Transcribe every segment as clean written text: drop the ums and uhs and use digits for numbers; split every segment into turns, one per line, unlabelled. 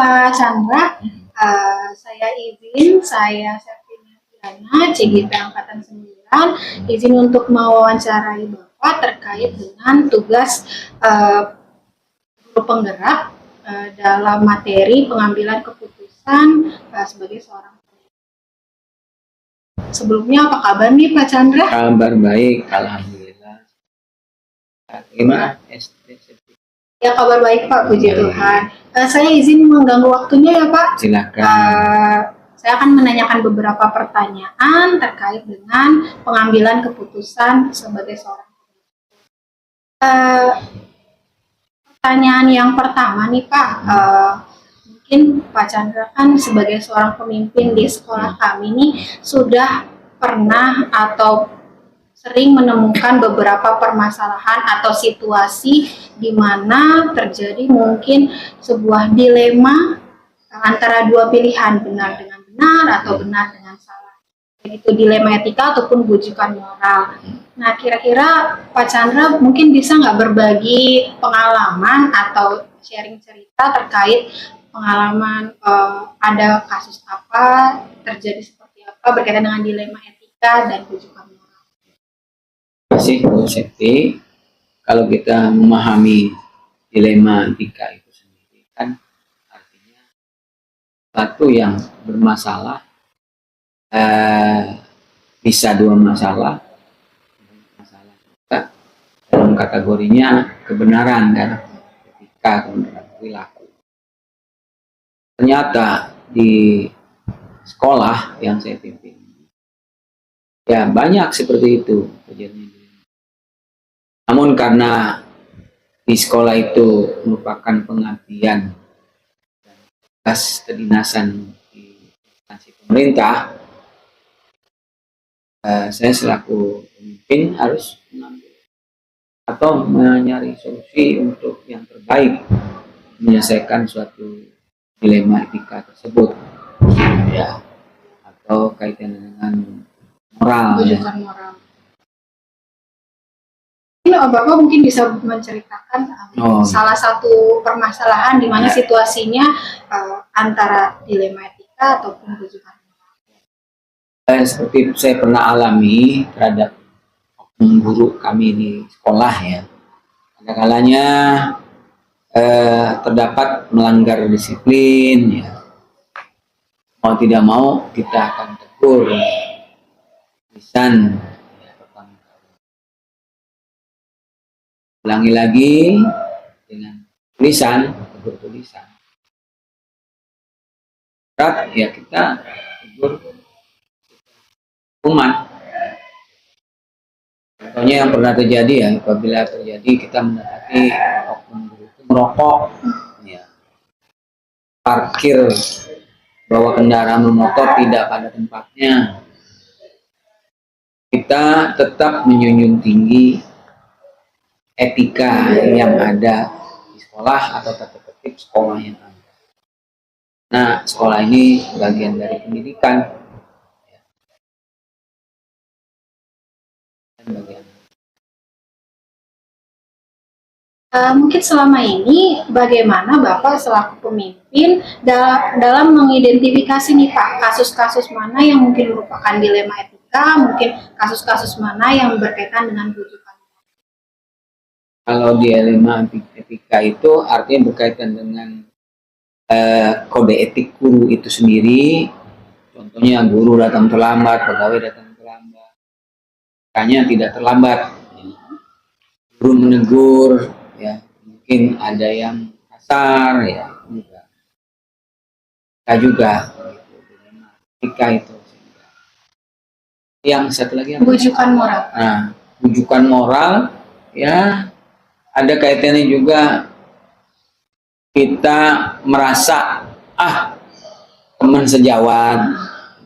Pak Chandra. Saya Septinia Kirana, CGP Angkatan 9, izin untuk mewawancarai Bapak terkait dengan tugas guru penggerak dalam materi pengambilan keputusan sebagai seorang. Sebelumnya apa kabar nih Pak Chandra?
Kabar baik, alhamdulillah. Gimana?
Ya, kabar baik Pak, puji Tuhan. Saya izin mengganggu waktunya ya Pak.
Silakan.
Saya akan menanyakan beberapa pertanyaan terkait dengan pengambilan keputusan sebagai seorang. Pertanyaan yang pertama nih Pak, mungkin Pak Chandra kan sebagai seorang pemimpin di sekolah kami nih sudah pernah atau sering menemukan beberapa permasalahan atau situasi di mana terjadi mungkin sebuah dilema antara dua pilihan, benar dengan benar atau benar dengan salah. Itu dilema etika ataupun bujukan moral. Nah, kira-kira Pak Chandra mungkin bisa nggak berbagi pengalaman atau sharing cerita terkait pengalaman ada kasus apa, terjadi seperti apa berkaitan dengan dilema etika dan bujukan moral.
Masih Bu Septi, kalau kita memahami dilema etika itu sendiri kan artinya satu yang bermasalah, bisa dua masalah juga dalam kategorinya kebenaran dan etika, kebenaran perilaku. Ternyata di sekolah yang saya pimpin ya banyak seperti itu kejadian. Namun karena di sekolah itu merupakan pengabdian dan tugas kedinasan di instansi pemerintah, saya selaku pemimpin harus mengambil atau mencari solusi untuk yang terbaik menyelesaikan suatu dilema etika tersebut, ya, atau kaitannya dengan moral.
Bujukan moral. Bapak mungkin bisa menceritakan salah satu permasalahan di mana situasinya antara dilema etika ataupun bujukan moral.
Seperti saya pernah alami terhadap guru kami di sekolah ya. Ada kalanya terdapat melanggar disiplin ya. Mau tidak mau kita akan tegur lisan. Ulangi lagi dengan tulisan, tegur tulisan. Ya kita tegur hukuman. Contohnya yang pernah terjadi ya, apabila terjadi kita mendapati oknum guru itu merokok, ya, parkir, bawa kendaraan bermotor tidak pada tempatnya, kita tetap menjunjung tinggi etika yang ada di sekolah atau tata tertib sekolah yang ada. Nah, sekolah ini bagian dari pendidikan.
Mungkin selama ini bagaimana Bapak selaku pemimpin dalam mengidentifikasi nih Pak kasus-kasus mana yang mungkin merupakan dilema etika, mungkin kasus-kasus mana yang berkaitan dengan bujukan.
Kalau dilema etika itu artinya berkaitan dengan kode etik guru itu sendiri. Contohnya guru datang terlambat, pegawai datang terlambat, makanya tidak terlambat. Guru menegur, ya mungkin ada yang kasar, ya juga. Kita juga, etika itu. Yang satu lagi yang
bujukan moral.
Nah, bujukan moral, ya ada kaitannya juga kita merasa teman sejawat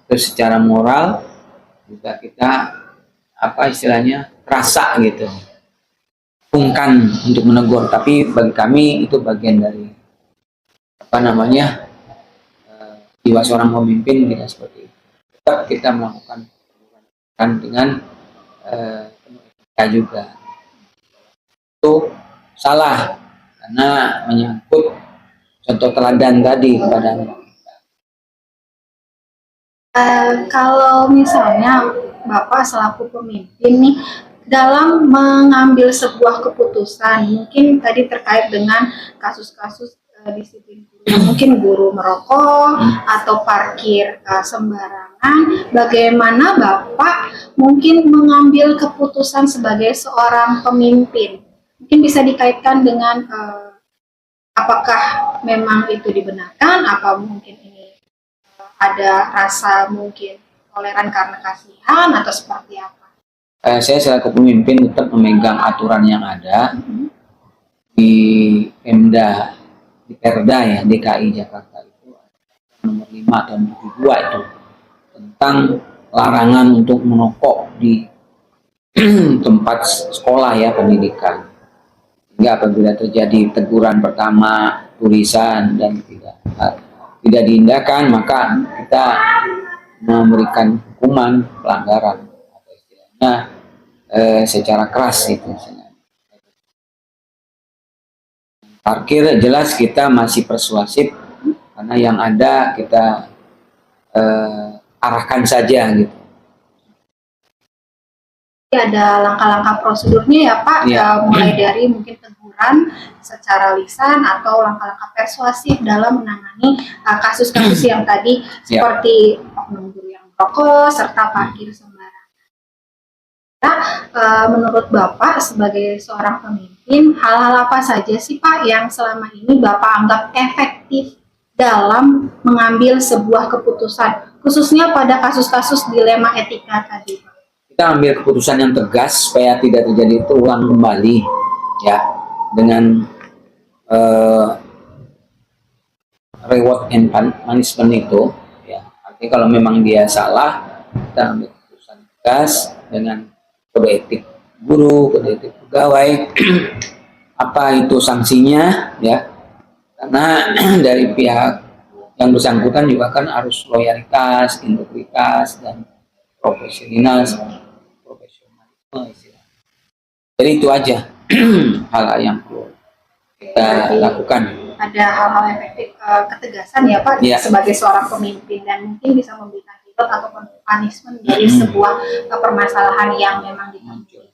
itu secara moral juga kita istilahnya terasa gitu sungkan untuk menegur, tapi bagi kami itu bagian dari jiwa seorang pemimpin tidak seperti itu. Tetap kita melakukan dengan etika juga. Itu salah karena menyangkut contoh teladan tadi kepada anak.
Kalau misalnya Bapak selaku pemimpin nih dalam mengambil sebuah keputusan, mungkin tadi terkait dengan kasus-kasus disiplin guru, mungkin guru merokok atau parkir sembarangan, bagaimana Bapak mungkin mengambil keputusan sebagai seorang pemimpin? Mungkin bisa dikaitkan dengan apakah memang itu dibenarkan, apa mungkin ini ada rasa mungkin toleran karena kasihan atau seperti apa?
Saya selaku pemimpin tetap memegang aturan yang ada di Pemda, di Perda ya DKI Jakarta itu nomor 5 tahun 72 itu tentang larangan untuk merokok di tempat sekolah ya pendidikan. Hingga apabila terjadi teguran pertama, tulisan dan tidak diindahkan, maka kita memberikan hukuman pelanggaran atau istilahnya secara keras itu. Parkir jelas kita masih persuasif karena yang ada kita arahkan saja gitu.
Ada langkah-langkah prosedurnya ya Pak,
Ya.
mulai dari mungkin teguran secara lisan atau langkah-langkah persuasif dalam menangani kasus-kasus yang tadi seperti oknum guru yang merokok serta parkir sembarangan. Menurut Bapak sebagai seorang pemimpin, hal-hal apa saja sih Pak yang selama ini Bapak anggap efektif dalam mengambil sebuah keputusan, khususnya pada kasus-kasus dilema etika tadi Pak?
Kita ambil keputusan yang tegas supaya tidak terjadi terulang kembali ya, dengan reward and punishment itu ya. Artinya kalau memang dia salah, kita ambil keputusan tegas dengan kode etik guru, kode etik pegawai apa itu sanksinya ya, karena dari pihak yang bersangkutan juga kan harus loyalitas, integritas dan profesionalisme. Jadi itu aja hal-hal yang perlu kita lakukan.
Ada hal-hal efektif ketegasan ya Pak sebagai seorang pemimpin, dan mungkin bisa memberikan reward ataupun punishment dari sebuah permasalahan yang memang dimuncul.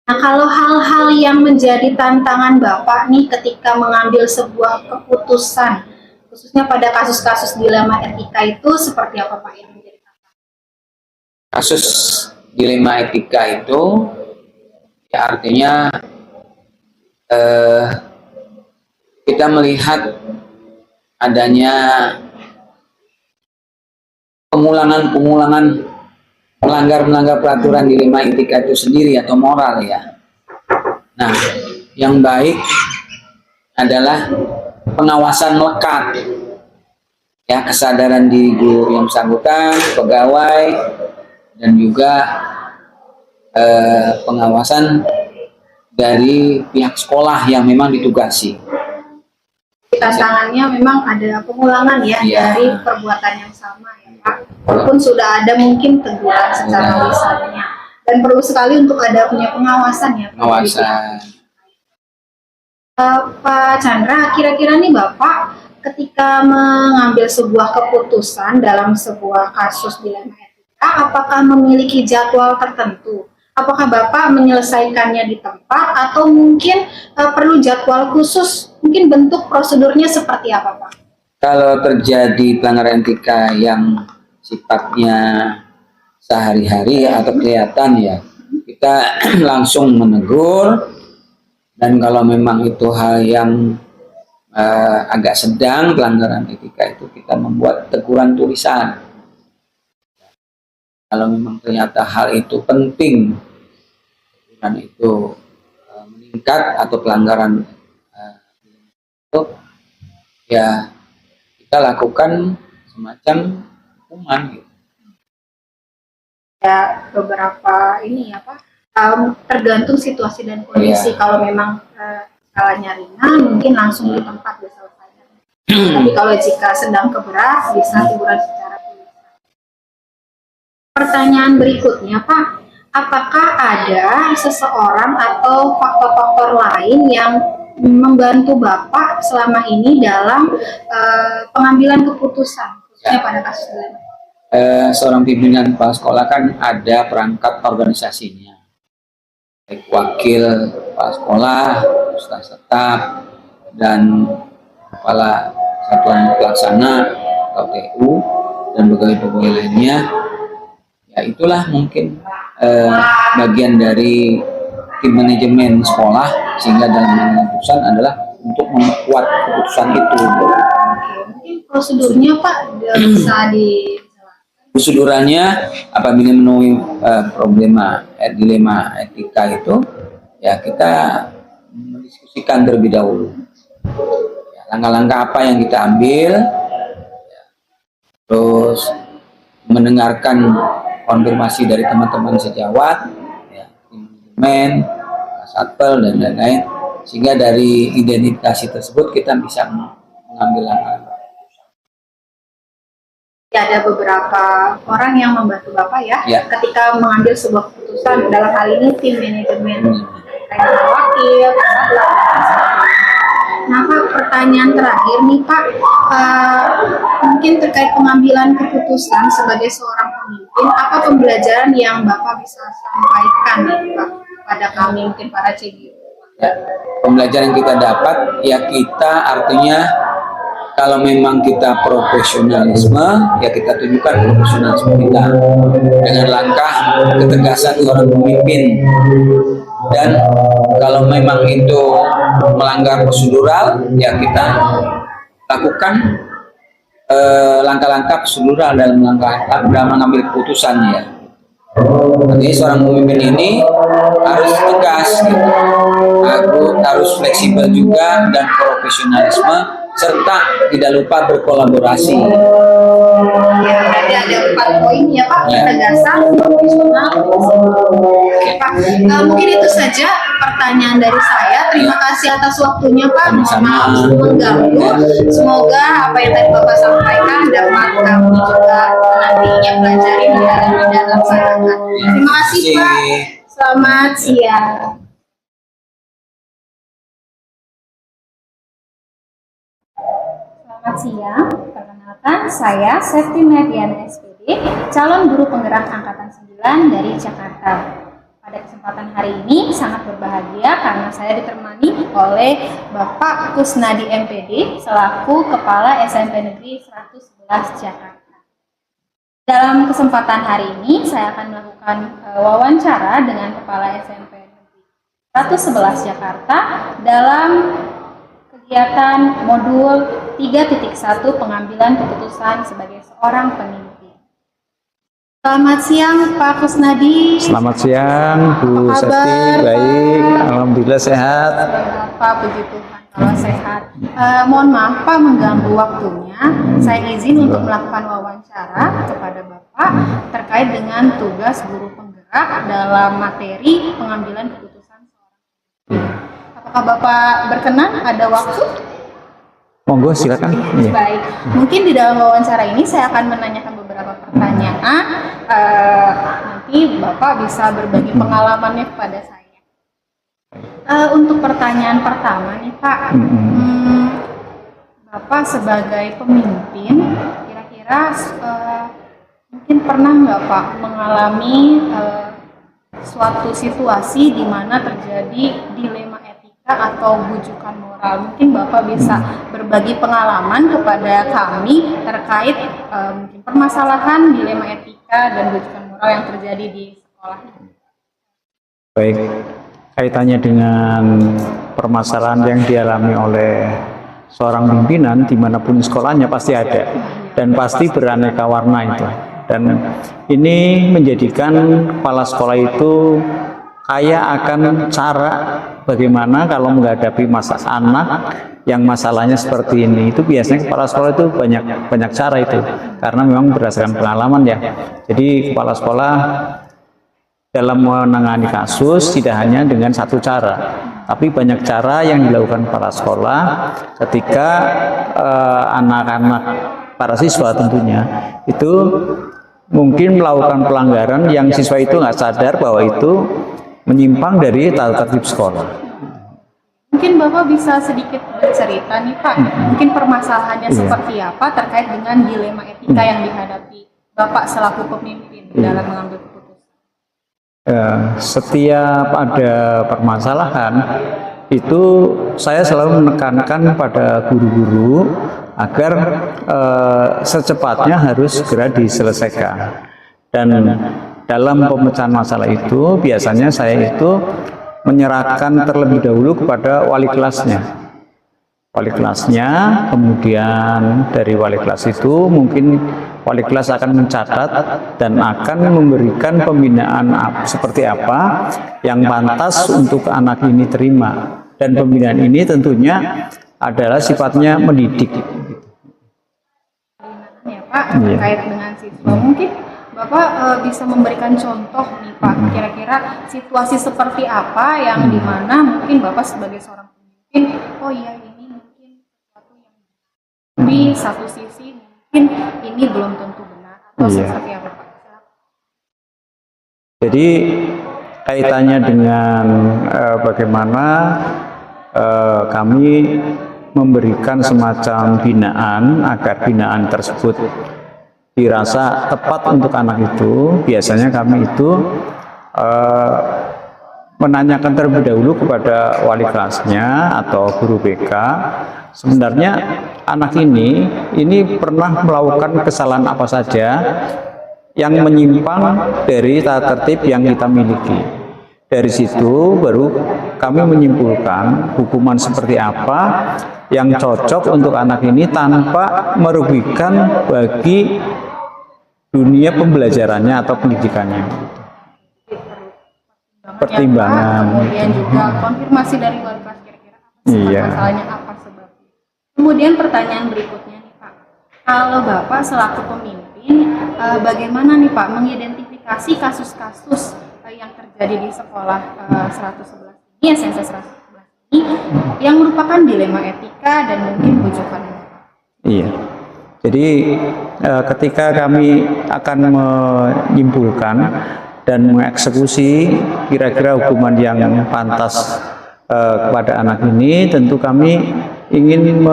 Nah, kalau hal-hal yang menjadi tantangan Bapak nih ketika mengambil sebuah keputusan, khususnya pada kasus-kasus dilema etika itu seperti apa Pak yang menjadi tantangan?
Kasus dilema etika itu ya artinya kita melihat adanya pengulangan melanggar peraturan dilema etika itu sendiri atau moral ya. Nah, yang baik adalah pengawasan melekat ya, kesadaran diri guru yang bersangkutan, pegawai, dan juga pengawasan dari pihak sekolah yang memang ditugasi.
Tantangannya memang ada pengulangan ya dari perbuatan yang sama ya Pak. Walaupun sudah ada mungkin teguran secara lisannya, dan perlu sekali untuk ada punya pengawasan ya Pak.
Pengawasan.
Pak Chandra, kira-kira nih Bapak ketika mengambil sebuah keputusan dalam sebuah kasus dilema etika, apakah memiliki jadwal tertentu? Apakah Bapak menyelesaikannya di tempat atau mungkin perlu jadwal khusus? Mungkin bentuk prosedurnya seperti apa Pak?
Kalau terjadi pelanggaran etika yang sifatnya sehari-hari atau kelihatan ya, kita langsung menegur. Dan kalau memang itu hal yang agak sedang pelanggaran etika itu, kita membuat teguran tulisan. Kalau memang ternyata hal itu penting, teguran itu meningkat atau pelanggaran itu, ya kita lakukan semacam hukuman gitu.
Ya beberapa ini ya Pak, tergantung situasi dan kondisi. Kalau memang skalanya ringan, mungkin langsung di tempat diselesaikan. Tapi kalau jika sedang keberat, bisa teguran secara tulisan. Pertanyaan berikutnya Pak, apakah ada seseorang atau faktor-faktor lain yang membantu Bapak selama ini dalam pengambilan keputusan, khususnya pada kasus dilema?
Seorang pimpinan kepala sekolah kan ada perangkat organisasinya, baik wakil kepala sekolah, ustaz tetap, dan kepala satuan pelaksana KPU dan pegawai-pegawai lainnya. Ya itulah mungkin bagian dari tim manajemen sekolah, sehingga dalam mengambil keputusan adalah untuk memperkuat keputusan itu.
Mungkin prosedurnya Pak bisa di
Prosedurannya apabila menemui dilema etika itu, ya kita mendiskusikan terlebih dahulu. Ya, langkah-langkah apa yang kita ambil, ya, terus mendengarkan konfirmasi dari teman-teman sejawat, ya, manajemen, satpel dan lain-lain, sehingga dari identifikasi tersebut kita bisa mengambil langkah.
ada beberapa orang yang membantu Bapak ya, ketika mengambil sebuah keputusan, dalam hal ini tim manajemen, kayak wakil, nah Pak, pertanyaan terakhir nih Pak, mungkin terkait pengambilan keputusan sebagai seorang pemimpin, apa pembelajaran yang Bapak bisa sampaikan nih Pak pada kami, mungkin para CGU?
Ya, pembelajaran yang kita dapat, ya kita artinya kalau memang kita profesionalisme, ya kita tunjukkan profesionalisme kita dengan langkah ketegasan seorang pemimpin. Dan kalau memang itu melanggar prosedural, ya kita lakukan langkah-langkah prosedural dalam mengambil keputusannya. Artinya seorang pemimpin ini harus tegas, gitu. Harus fleksibel juga dan profesionalisme, serta tidak lupa berkolaborasi.
Ya, berarti ada 4 poin ya Pak, ketegasan, profesional, Pak. Mungkin itu saja pertanyaan dari saya. Terima kasih atas waktunya Pak. Mohon maaf mengganggu. Semoga apa yang tadi Bapak sampaikan dapat kami juga nantinya pelajari dan laksanakan. Terima kasih Pak. Selamat siang. Selamat siang, perkenalkan saya Septi Median SPD, calon guru penggerak Angkatan 9 dari Jakarta. Pada kesempatan hari ini sangat berbahagia karena saya ditemani oleh Bapak Kusnadi MPD selaku Kepala SMP Negeri 111 Jakarta. Dalam kesempatan hari ini saya akan melakukan wawancara dengan Kepala SMP Negeri 111 Jakarta dalam kegiatan modul 3.1 pengambilan keputusan sebagai seorang pemimpin. Selamat siang Pak Kusnadi.
Selamat siang Bu Septi, baik, alhamdulillah sehat.
Pak, puji Tuhan kalau sehat. Mohon maaf Pak mengganggu waktunya. Saya izin untuk melakukan wawancara kepada Bapak terkait dengan tugas guru penggerak dalam materi pengambilan keputusan seorang pemimpin. Apakah Bapak berkenan ada waktu?
Monggo silakan.
Baik, mungkin di dalam wawancara ini saya akan menanyakan beberapa pertanyaan. Nanti Bapak bisa berbagi pengalamannya kepada saya. Untuk pertanyaan pertama nih Pak, Bapak sebagai pemimpin, kira-kira mungkin pernah nggak Pak mengalami suatu situasi di mana terjadi dilema atau bujukan moral? Mungkin Bapak bisa berbagi pengalaman kepada kami terkait mungkin permasalahan dilema etika dan bujukan moral yang terjadi di sekolah.
Baik, kaitannya dengan permasalahan yang dialami oleh seorang pimpinan dimanapun sekolahnya pasti ada dan pasti beraneka warna itu. Dan ini menjadikan kepala sekolah itu kaya akan cara bagaimana kalau menghadapi anak yang masalahnya seperti ini. Itu biasanya kepala sekolah itu banyak cara itu, karena memang berdasarkan pengalaman ya. Jadi kepala sekolah dalam menangani kasus tidak hanya dengan satu cara, tapi banyak cara yang dilakukan kepala sekolah ketika anak-anak para siswa tentunya itu mungkin melakukan pelanggaran yang siswa itu nggak sadar bahwa itu menyimpang dari tata tertib sekolah.
Mungkin Bapak bisa sedikit bercerita nih Pak, mungkin permasalahannya
Iya.
seperti apa terkait dengan dilema etika yang dihadapi Bapak selaku pemimpin dalam mengambil keputusan.
Setiap ada permasalahan itu saya selalu menekankan pada guru-guru agar secepatnya harus segera diselesaikan. Dan dalam pemecahan masalah itu biasanya saya itu menyerahkan terlebih dahulu kepada wali kelasnya. Wali kelasnya, kemudian dari wali kelas itu mungkin wali kelas akan mencatat dan akan memberikan pembinaan seperti apa yang pantas untuk anak ini terima. Dan pembinaan ini tentunya adalah sifatnya mendidik.
Ya Pak, terkait dengan siswa, mungkin Bapak bisa memberikan contoh nih Pak, kira-kira situasi seperti apa yang dimana mungkin Bapak sebagai seorang pemimpin, oh iya ini mungkin sesuatu yang di satu sisi mungkin ini belum tentu benar atau seperti apa Pak?
Jadi kaitannya dengan bagaimana kami memberikan semacam binaan agar binaan tersebut dirasa tepat untuk anak itu, biasanya kami itu menanyakan terlebih dahulu kepada wali kelasnya atau guru BK, sebenarnya anak ini pernah melakukan kesalahan apa saja yang menyimpang dari tata tertib yang kita miliki. Dari situ baru kami menyimpulkan hukuman seperti apa yang cocok untuk anak ini tanpa merugikan bagi dunia pembelajarannya atau pendidikannya. Pertimbangan.
Kemudian juga konfirmasi dari wali kelas kira-kira apa sih masalahnya, apa sebabnya. Kemudian pertanyaan berikutnya nih Pak, kalau Bapak selaku pemimpin, bagaimana nih Pak mengidentifikasi kasus-kasus yang terjadi di sekolah 111 ini, SMC 111 ini, yang merupakan dilema etika dan mungkin bujukan.
Iya. Jadi ketika kami akan menyimpulkan dan mengeksekusi kira-kira hukuman yang pantas kepada anak ini, tentu kami ingin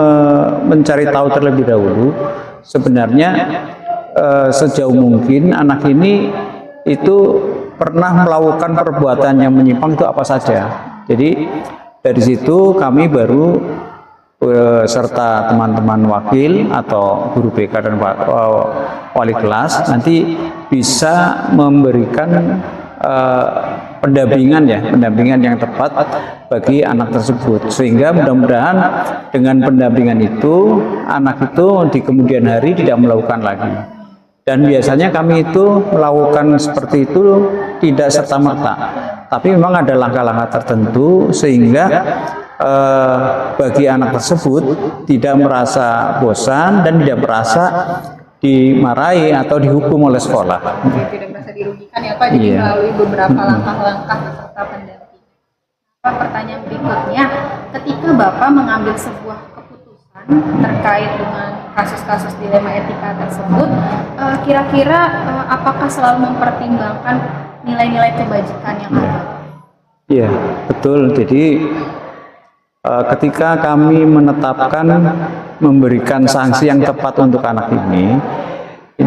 mencari tahu terlebih dahulu sebenarnya sejauh mungkin anak ini itu pernah melakukan perbuatan yang menyimpang itu apa saja. Jadi dari situ kami baru serta teman-teman wakil atau guru BK dan wali kelas nanti bisa memberikan pendampingan yang tepat bagi anak tersebut, sehingga mudah-mudahan dengan pendampingan itu anak itu di kemudian hari tidak melakukan lagi. Dan biasanya kami itu melakukan seperti itu tidak serta-merta, tapi memang ada langkah-langkah tertentu sehingga bagi anak tersebut tidak merasa bosan dan tidak merasa dimarahi atau dihukum oleh sekolah.
Tidak merasa dirugikan ya Pak, jadi melalui beberapa langkah-langkah serta pendamping. Pertanyaan berikutnya, ketika Bapak mengambil sebuah keputusan terkait dengan kasus-kasus dilema etika tersebut, kira-kira apakah selalu mempertimbangkan nilai-nilai kebajikan yang ada?
Iya, betul. Jadi ketika kami menetapkan memberikan sanksi yang tepat untuk anak ini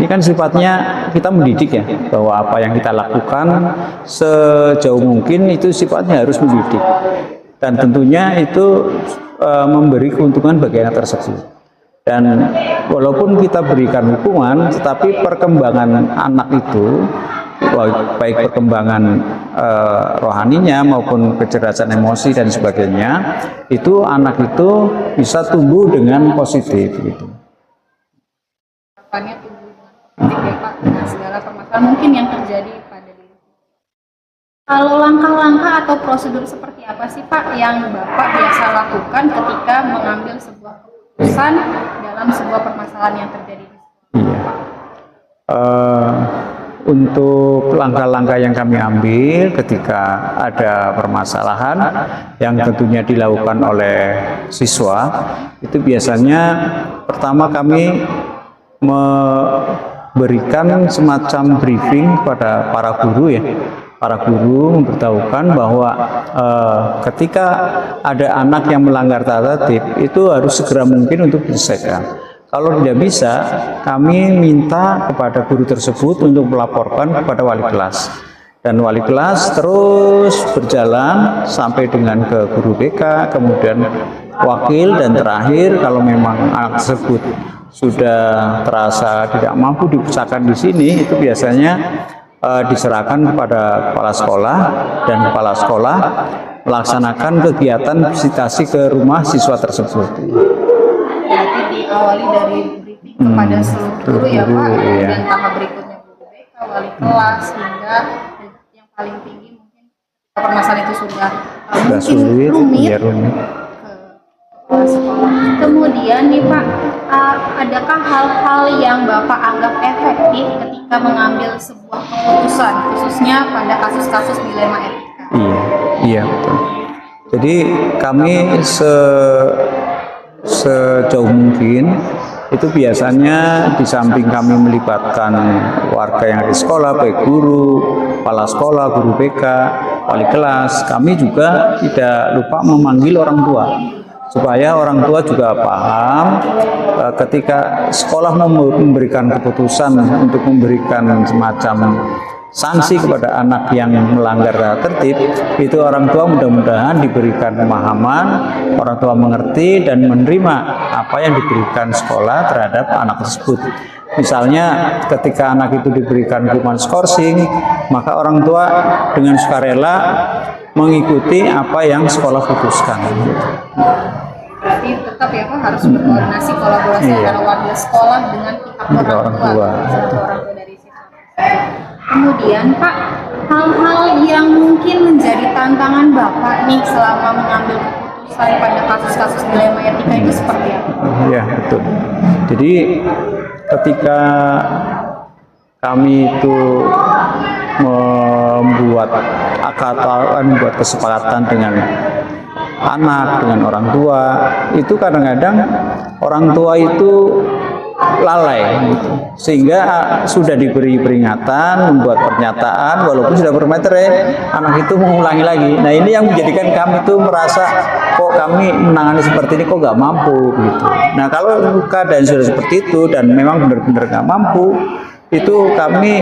kan sifatnya kita mendidik ya, bahwa apa yang kita lakukan sejauh mungkin itu sifatnya harus mendidik, dan tentunya itu memberi keuntungan bagi anak tersebut. Dan walaupun kita berikan hukuman, tetapi perkembangan anak itu, baik perkembangan rohaninya maupun kecerdasan emosi dan sebagainya, itu anak itu bisa tumbuh dengan positif gitu.
Harapannya tumbuh dengan positif ya Pak, dengan segala permasalahan mungkin yang terjadi pada diri. Kalau langkah-langkah atau prosedur seperti apa sih Pak yang Bapak biasa lakukan ketika mengambil sebuah keputusan dalam sebuah permasalahan yang terjadi di sekolah?
Untuk langkah-langkah yang kami ambil ketika ada permasalahan yang tentunya dilakukan oleh siswa, itu biasanya pertama kami memberikan semacam briefing kepada para guru ya, para guru memberitahukan bahwa ketika ada anak yang melanggar tata tertib itu harus segera mungkin untuk diselesaikan. Kalau tidak bisa, kami minta kepada guru tersebut untuk melaporkan kepada wali kelas. Dan wali kelas terus berjalan sampai dengan ke guru BK, kemudian wakil, dan terakhir kalau memang anak tersebut sudah terasa tidak mampu diusahakan di sini, itu biasanya diserahkan kepada kepala sekolah, dan kepala sekolah melaksanakan kegiatan visitasi ke rumah siswa tersebut.
Berarti diawali dari briefing kepada seluruh guru ya Pak,
iya.
dan tahap berikutnya guru BK, wali kelas, hingga yang paling tinggi mungkin permasalahan itu sudah mungkin
sulit,
rumit
ya, rumit.
ke kepala sekolah. Kemudian nih Pak, adakah hal-hal yang Bapak anggap efektif ketika mengambil sebuah keputusan, khususnya pada kasus-kasus dilema etika?
Iya, betul. Jadi kami sejauh mungkin itu biasanya di samping kami melibatkan warga yang ada di sekolah, baik guru, kepala sekolah, guru BK, wali kelas, kami juga tidak lupa memanggil orang tua supaya orang tua juga paham ketika sekolah memberikan keputusan untuk memberikan semacam sanksi kepada anak yang melanggar tata tertib, itu orang tua mudah-mudahan diberikan pemahaman, orang tua mengerti dan menerima apa yang diberikan sekolah terhadap anak tersebut. Misalnya ketika anak itu diberikan hukuman skorsing, maka orang tua dengan sukarela mengikuti apa yang sekolah putuskan.
Berarti tetap ya Pak harus berkoordinasi, kolaborasi antara warga sekolah dengan pihak orang tua dari siswa. Kemudian Pak, hal-hal yang mungkin menjadi tantangan Bapak nih selama mengambil keputusan pada kasus-kasus dilema etika itu seperti apa?
Ya, betul. Jadi ketika kami itu membuat kesepakatan dengan anak, dengan orang tua, itu kadang-kadang orang tua itu lalai gitu. Sehingga sudah diberi peringatan, membuat pernyataan, walaupun sudah bermaterai, anak itu mengulangi lagi. Nah ini yang menjadikan kami itu merasa kok kami menangani seperti ini kok nggak mampu gitu. Nah kalau keadaan sudah seperti itu dan memang benar-benar nggak mampu, itu kami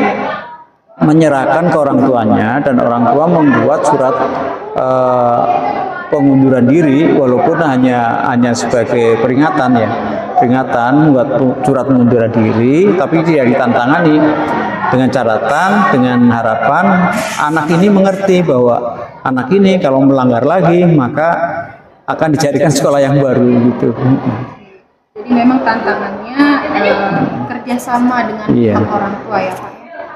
menyerahkan ke orang tuanya, dan orang tua membuat surat pengunduran diri, walaupun hanya sebagai peringatan ya, membuat surat pengunduran diri, tapi tidak ditantangani, dengan catatan, dengan harapan anak ini mengerti bahwa anak ini kalau melanggar lagi maka akan dijadikan sekolah yang baru gitu.
Jadi memang tantangannya kerjasama dengan pihak orang tua ya Pak.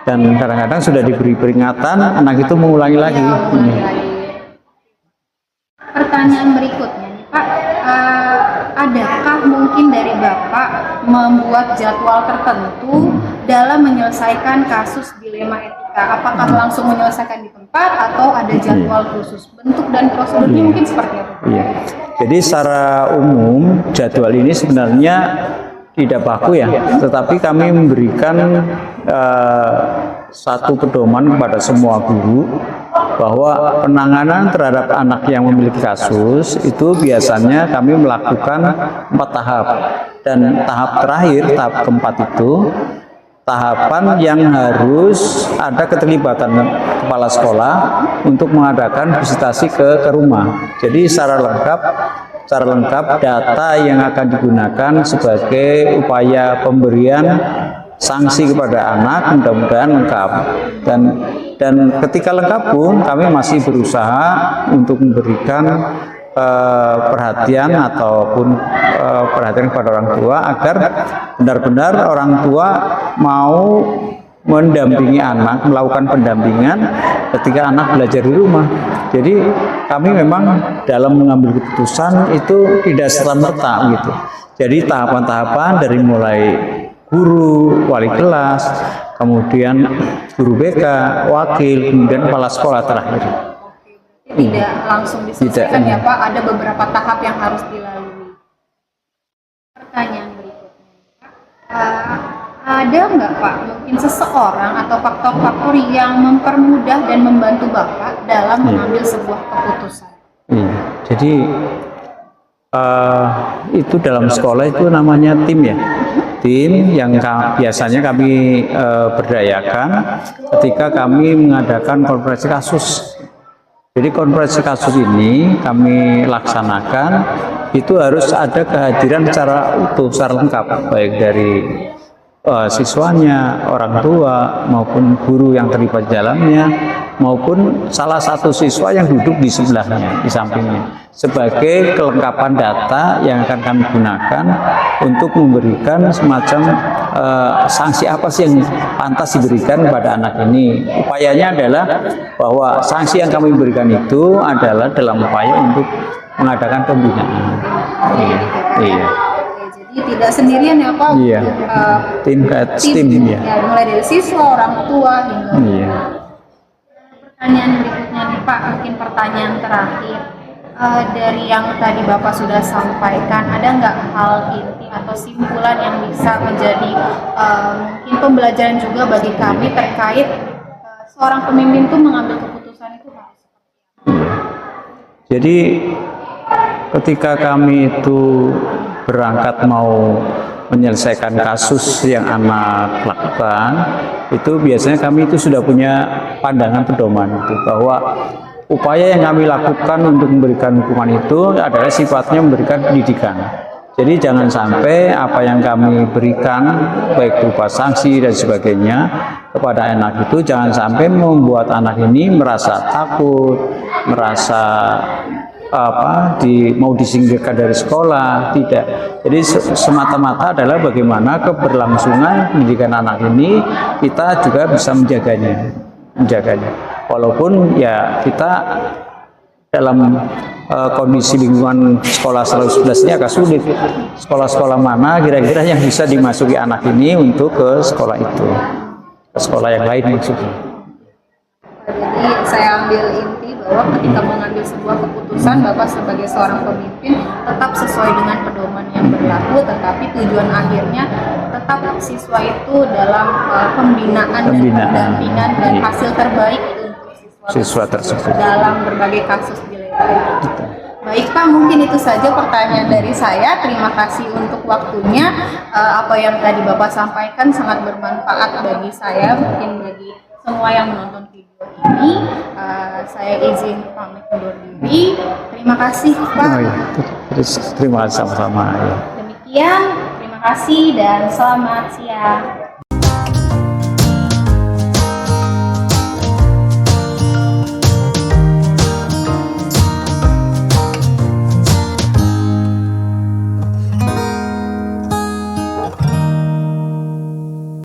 Dan kadang-kadang sudah diberi peringatan, anak itu mengulangi lagi.
Pertanyaan berikutnya nih Pak, adakah mungkin dari Bapak membuat jadwal tertentu dalam menyelesaikan kasus dilema etika? Apakah langsung menyelesaikan di tempat atau ada jadwal khusus? Bentuk dan prosedurnya mungkin seperti apa?
Iya. Jadi secara umum jadwal ini sebenarnya tidak baku ya, tetapi kami memberikan satu pedoman kepada semua guru bahwa penanganan terhadap anak yang memiliki kasus itu biasanya kami melakukan 4 tahap, dan tahap terakhir, tahap keempat itu tahapan yang harus ada keterlibatan kepala sekolah untuk mengadakan visitasi ke rumah. Jadi secara lengkap data yang akan digunakan sebagai upaya pemberian sanksi kepada anak mudah-mudahan lengkap, dan ketika lengkap pun kami masih berusaha untuk memberikan perhatian ataupun perhatian kepada orang tua agar benar-benar orang tua mau mendampingi anak, melakukan pendampingan ketika anak belajar di rumah. Jadi kami memang dalam mengambil keputusan itu tidak serta-merta gitu. Jadi tahapan-tahapan dari mulai guru, wali kelas, kemudian guru BK, wakil, kemudian kepala sekolah terakhir.
Tidak langsung diselesaikan ya Pak, ada beberapa tahap yang harus dilalui. Pertanyaan berikutnya, Pak, Ada nggak Pak mungkin seseorang atau faktor-faktor yang mempermudah dan membantu Bapak dalam mengambil sebuah keputusan?
Iya. Jadi itu dalam sekolah itu namanya tim ya. Tim yang biasanya kami berdayakan ketika kami mengadakan konferensi kasus. Jadi konferensi kasus ini kami laksanakan itu harus ada kehadiran secara utuh, secara lengkap, baik dari siswanya, orang tua, maupun guru yang terlibat di dalamnya, maupun salah satu siswa yang duduk di sebelahnya, di sampingnya, sebagai kelengkapan data yang akan kami gunakan untuk memberikan semacam sanksi apa sih yang pantas diberikan kepada anak ini. Upayanya adalah bahwa sanksi yang kami berikan itu adalah dalam upaya untuk mengadakan pembinaan. Iya.
Jadi tidak sendirian ya Pak.
Iya. Tim ya.
Ya, mulai dari siswa, orang tua hingga.
Iya.
Pertanyaan berikutnya nih Pak, mungkin pertanyaan terakhir. Dari yang tadi Bapak sudah sampaikan, ada nggak hal inti atau simpulan yang bisa menjadi mungkin pembelajaran juga bagi kami terkait seorang pemimpin itu mengambil keputusan itu harus seperti apa?
Jadi ketika kami itu berangkat mau menyelesaikan kasus yang anak lakukan, itu biasanya kami itu sudah punya pandangan pedoman itu bahwa upaya yang kami lakukan untuk memberikan hukuman itu adalah sifatnya memberikan pendidikan. Jadi jangan sampai apa yang kami berikan baik berupa sanksi dan sebagainya kepada anak itu jangan sampai membuat anak ini merasa takut, merasa mau disingkirkan dari sekolah. Tidak. Jadi semata-mata adalah bagaimana keberlangsungan pendidikan anak ini kita juga bisa menjaganya. Walaupun ya kita dalam kondisi lingkungan sekolah 11 ini agak sulit. Sekolah-sekolah mana kira-kira yang bisa dimasuki anak ini untuk ke sekolah itu, ke sekolah yang lain maksudnya.
Jadi saya ambil inti bahwa ketika mengambil sebuah keputusan, Bapak sebagai seorang pemimpin tetap sesuai dengan pedoman yang berlaku, tetapi tujuan akhirnya tetap siswa itu dalam pembinaan dan pendampingan dan hasil terbaik untuk siswa tersebut dalam berbagai kasus di lingkungan. Baik Pak, mungkin itu saja pertanyaan dari saya. Terima kasih untuk waktunya. Apa yang tadi Bapak sampaikan sangat bermanfaat bagi saya, mungkin bagi semua yang menonton video ini. Saya izin pamit undur diri. Terima kasih Pak.
Terima kasih sama-sama.
Demikian, terima kasih dan selamat siang.